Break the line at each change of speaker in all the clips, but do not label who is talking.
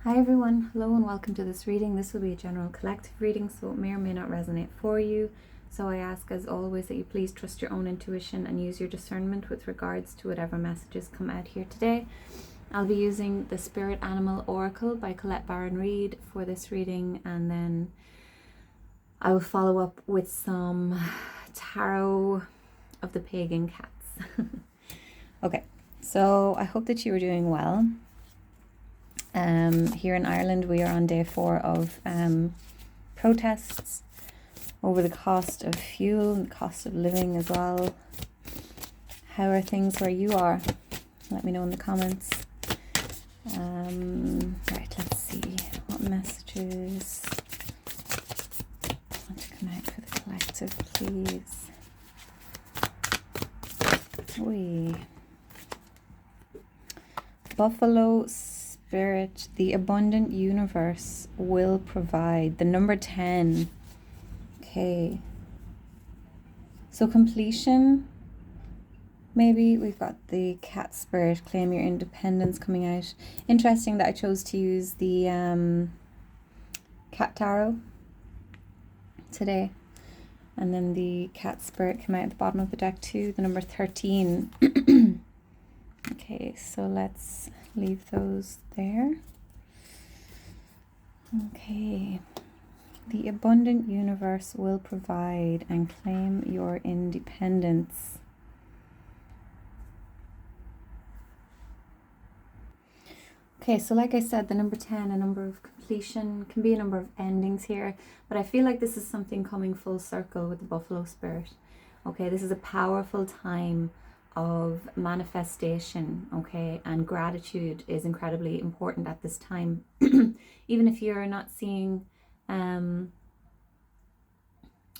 Hi everyone, hello and welcome to this reading. This will be a general collective reading, so it may or may not resonate for you. So I ask, as always, that you please trust your own intuition and use your discernment with regards to whatever messages come out here today. I'll be using the Spirit Animal Oracle by Colette Baron-Reid for this reading, and then I will follow up with some Tarot of the Pagan Cats. Okay, so I hope that you are doing well. Here in Ireland, we are on day 4 of protests over the cost of fuel and the cost of living as well. How are things where you are? Let me know in the comments. Right, let's see. What messages want to come out for the collective, please? Buffalo Spirit, the abundant universe will provide. The number 10. Okay. So completion. Maybe we've got the Cat Spirit, claim your independence coming out. Interesting that I chose to use the Cat Tarot today. And then the Cat Spirit came out at the bottom of the deck too, the number 13. Okay, so let's leave those there. Okay. The abundant universe will provide and claim your independence. Okay, so like I said, the number 10, a number of completion, can be a number of endings here, but I feel like this is something coming full circle with the Buffalo Spirit. Okay, this is a powerful time of manifestation, okay, and gratitude is incredibly important at this time. Even if you're not seeing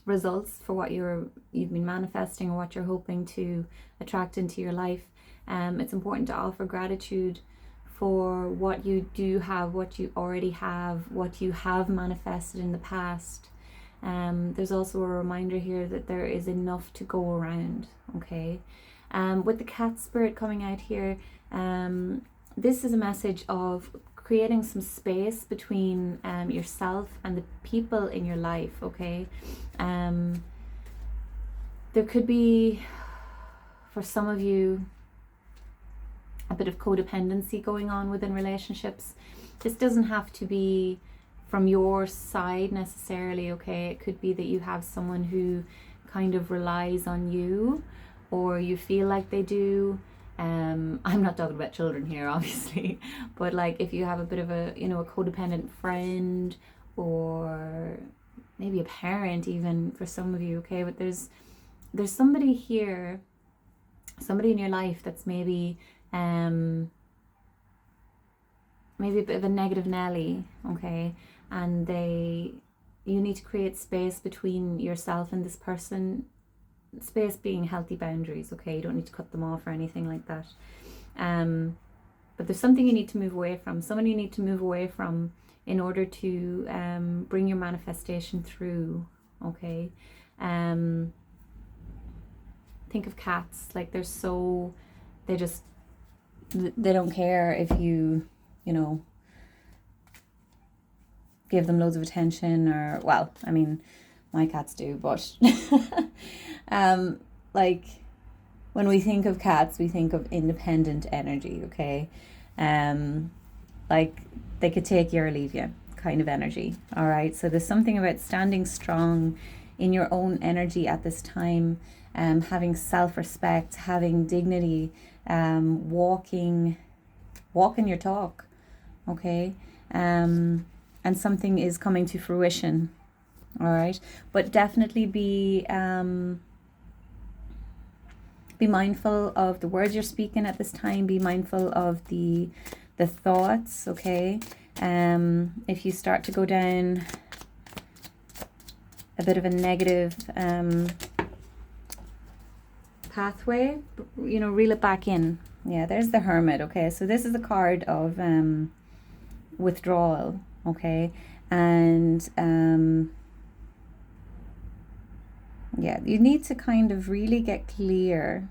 results for what you've been manifesting or what you're hoping to attract into your life, it's important to offer gratitude for what you do have, what you already have, what you have manifested in the past. There's also a reminder here that there is enough to go around, okay? With the Cat Spirit coming out here, this is a message of creating some space between yourself and the people in your life, okay? There could be, for some of you, a bit of codependency going on within relationships. This doesn't have to be from your side necessarily, okay? It could be that you have someone who kind of relies on you, or you feel like they do. I'm not talking about children here, obviously, but like if you have a bit of a, a codependent friend, or maybe a parent even for some of you, okay? But there's somebody here, somebody in your life that's maybe a bit of a negative Nelly, okay? And you need to create space between yourself and this person. Space being healthy boundaries, okay? You don't need to cut them off or anything like that. But there's something you need to move away from, someone you need to move away from in order to bring your manifestation through, okay? Think of cats, like they don't care if you give them loads of attention, or, well, I mean, my cats do, but like when we think of cats, we think of independent energy, okay? Like they could take you or leave you kind of energy, all right? So there's something about standing strong in your own energy at this time, having self-respect, having dignity, walking your talk, okay? And something is coming to fruition, all right? But definitely be mindful of the words you're speaking at this time. Be mindful of the thoughts, okay? If you start to go down a bit of a negative pathway, reel it back in. Yeah, there's the Hermit, okay? So this is a card of withdrawal, okay? And yeah, you need to kind of really get clear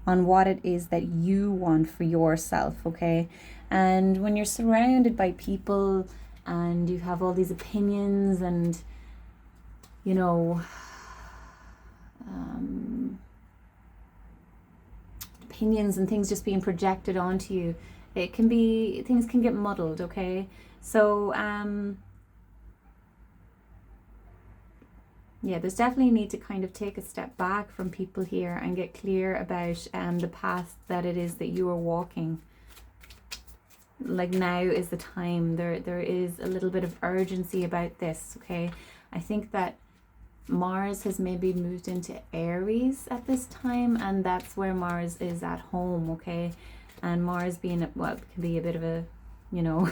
on what it is that you want for yourself, okay? And when you're surrounded by people and you have all these opinions and, you know, opinions and things just being projected onto you, things can get muddled, okay? So, yeah, there's definitely a need to kind of take a step back from people here and get clear about the path that it is that you are walking. Like, now is the time. There is a little bit of urgency about this, okay? I think that Mars has maybe moved into Aries at this time, and that's where Mars is at home, okay? And Mars being, well, it can be a bit of a, you know,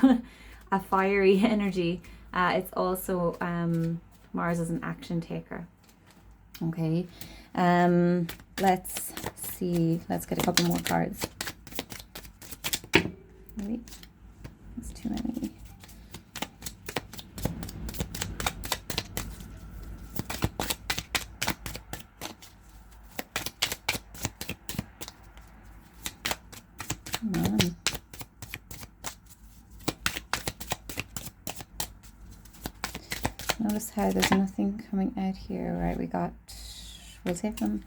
a fiery energy. It's also, Mars is an action taker, okay? Let's see. Let's get a couple more cards. Wait, that's too many. Come on. Notice how there's nothing coming out here. Right, we'll take them.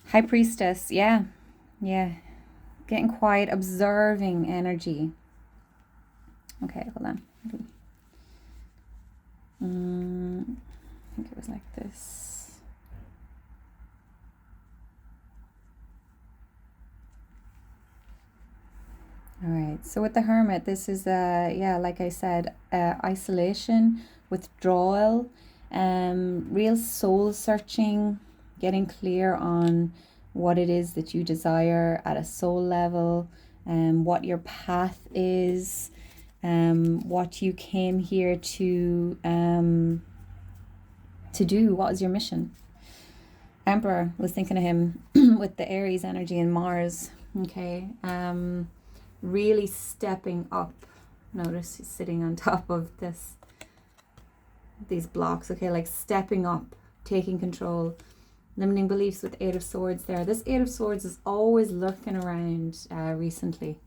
High Priestess, yeah. Getting quiet, observing energy. Okay, hold on. I think it was like this. All right, so with the Hermit, this is, like I said, isolation, withdrawal, real soul searching, getting clear on what it is that you desire at a soul level, what your path is, what you came here to do, what is your mission. Emperor, was thinking of him with the Aries energy and Mars, okay, really stepping up. Notice he's sitting on top of these blocks, okay, like stepping up, taking control. Limiting beliefs with Eight of Swords there. This Eight of Swords is always lurking around recently,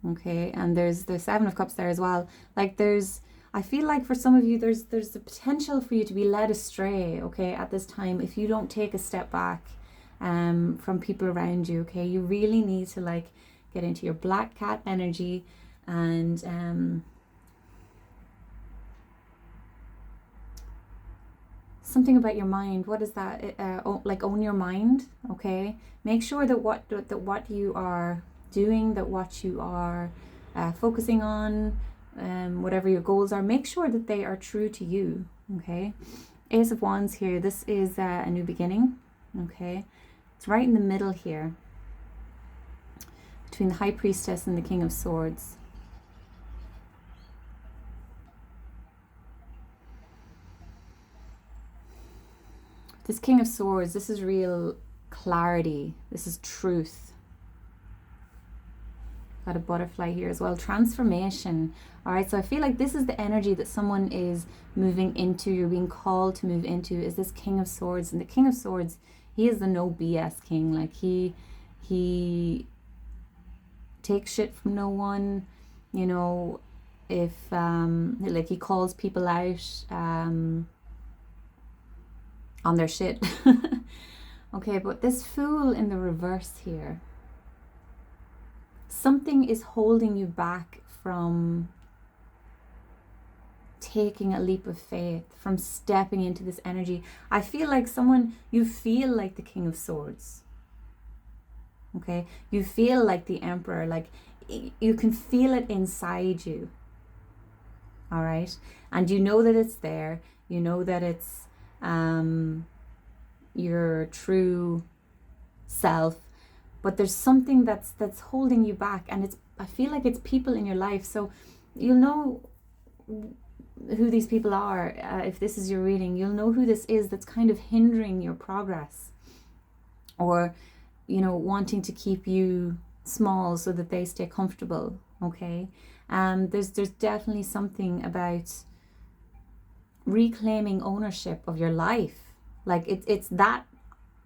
okay, and there's the Seven of Cups there as well. Like, I feel like for some of you there's the potential for you to be led astray, okay, at this time if you don't take a step back from people around you, okay. You really need to, like, get into your Black Cat energy and something about your mind. What is that? Like, own your mind, okay. Make sure that what you are doing, that what you are focusing on, whatever your goals are, make sure that they are true to you, okay. Ace of Wands here. This is a new beginning, okay. It's right in the middle here between the High Priestess and the King of Swords. This King of Swords, this is real clarity. This is truth. Got a butterfly here as well. Transformation. All right, so I feel like this is the energy that someone is moving into, you're being called to move into, is this King of Swords. And the King of Swords, he is the no BS king. Like, he takes shit from no one, you know. If like, he calls people out on their shit. Okay, but this Fool in the reverse here, something is holding you back from taking a leap of faith, from stepping into this energy. I feel like you feel like the King of Swords, okay. You feel like the Emperor, like you can feel it inside you, all right. And you know that it's there, you know that it's your true self, but there's something that's holding you back, and I feel like it's people in your life. So you'll know who these people are. If this is your reading, you'll know who this is that's kind of hindering your progress, or, you know, wanting to keep you small so that they stay comfortable, okay. There's definitely something about reclaiming ownership of your life. Like, it's that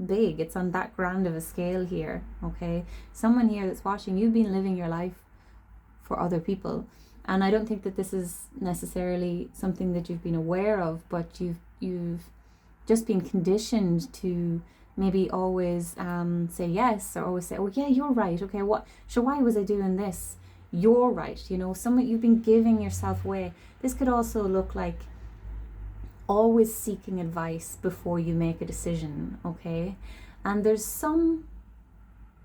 big, it's on that grand of a scale here, okay? Someone here that's watching, you've been living your life for other people. And I don't think that this is necessarily something that you've been aware of, but you've just been conditioned to maybe always say yes, or always say, oh yeah, you're right, okay, why was I doing this? You're right, you've been giving yourself away. This could also look like always seeking advice before you make a decision, okay? And there's some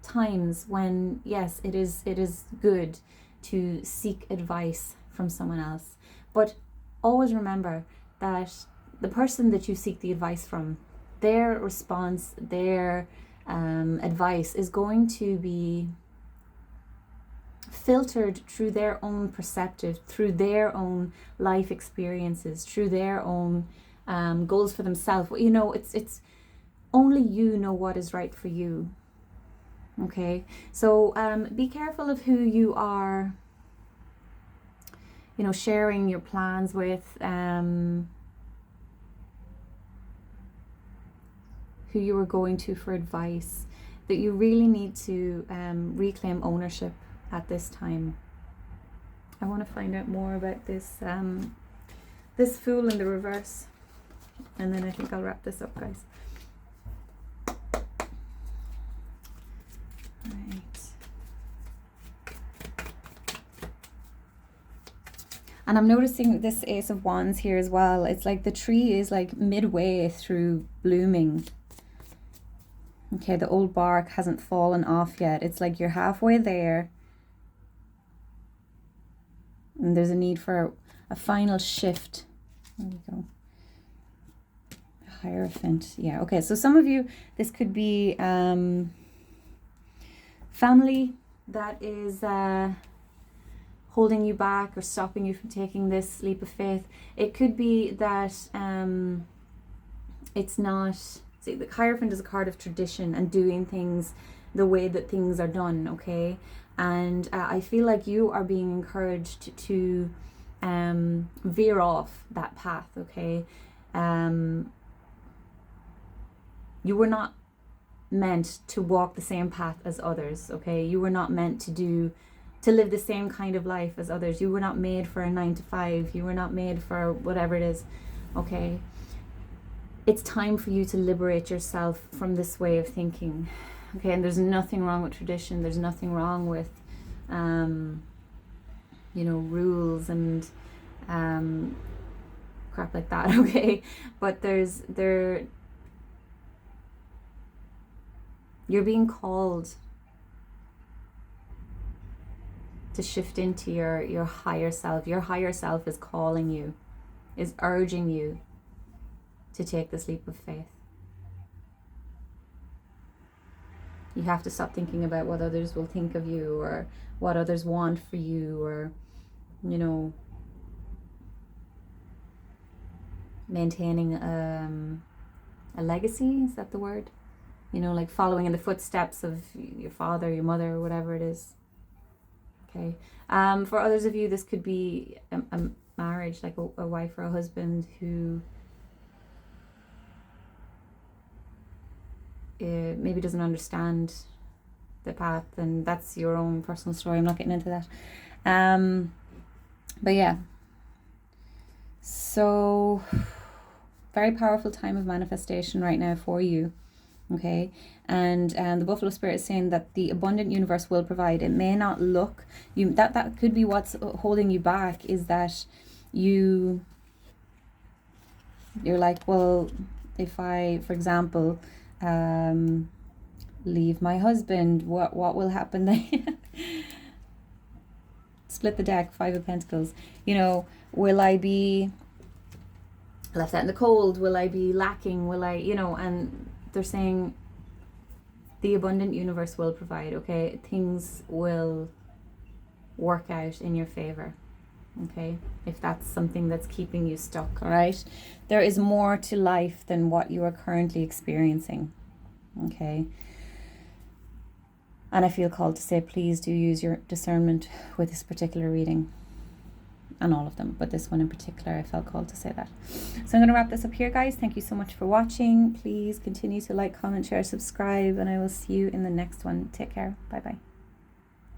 times when, yes, it is good to seek advice from someone else, but always remember that the person that you seek the advice from, their response, their advice is going to be filtered through their own perspective, through their own life experiences, through their own goals for themselves. It's only you know what is right for you. Okay, so be careful of who you are, sharing your plans with, who you are going to for advice. That you really need to reclaim ownership at this time. I want to find out more about this this Fool in the reverse, and then I think I'll wrap this up, guys. Right. And I'm noticing this Ace of Wands here as well. It's like the tree is like midway through blooming. Okay, the old bark hasn't fallen off yet. It's like you're halfway there. And there's a need for a final shift. There we go. Hierophant. Yeah, okay. So some of you, this could be family that is holding you back or stopping you from taking this leap of faith. It could be that it's not... See, the Hierophant is a card of tradition and doing things the way that things are done, okay? And I feel like you are being encouraged to veer off that path, okay? You were not meant to walk the same path as others, okay? You were not meant to live the same kind of life as others. You were not made for a 9-to-5. You were not made for whatever it is, okay? It's time for you to liberate yourself from this way of thinking, okay? And there's nothing wrong with tradition. There's nothing wrong with, rules and crap like that, okay? But you're being called to shift into your higher self. Your higher self is calling you, is urging you to take this leap of faith. You have to stop thinking about what others will think of you, or what others want for you, or, maintaining a legacy. Is that the word? Like following in the footsteps of your father, your mother, or whatever it is. Okay. For others of you, this could be a marriage, like a wife or a husband who maybe doesn't understand the path, and that's your own personal story. I'm not getting into that. But yeah. So, very powerful time of manifestation right now for you. Okay, and the Buffalo Spirit is saying that the abundant universe will provide. It may not look that could be what's holding you back, is that you're like, well, if I, for example, leave my husband, what will happen then? Split the deck, 5 of Pentacles. Will I be left out in the cold? Will I be lacking? Will I, and they're saying the abundant universe will provide, okay? Things will work out in your favor, okay? If that's something that's keeping you stuck, all right? There is more to life than what you are currently experiencing, okay? And I feel called to say, please do use your discernment with this particular reading. and all of them, but this one in particular I felt called to say that. So I'm going to wrap this up here, guys. Thank you so much for watching. Please continue to like, comment, share, subscribe, and I will see you in the next one. Take care. Bye bye.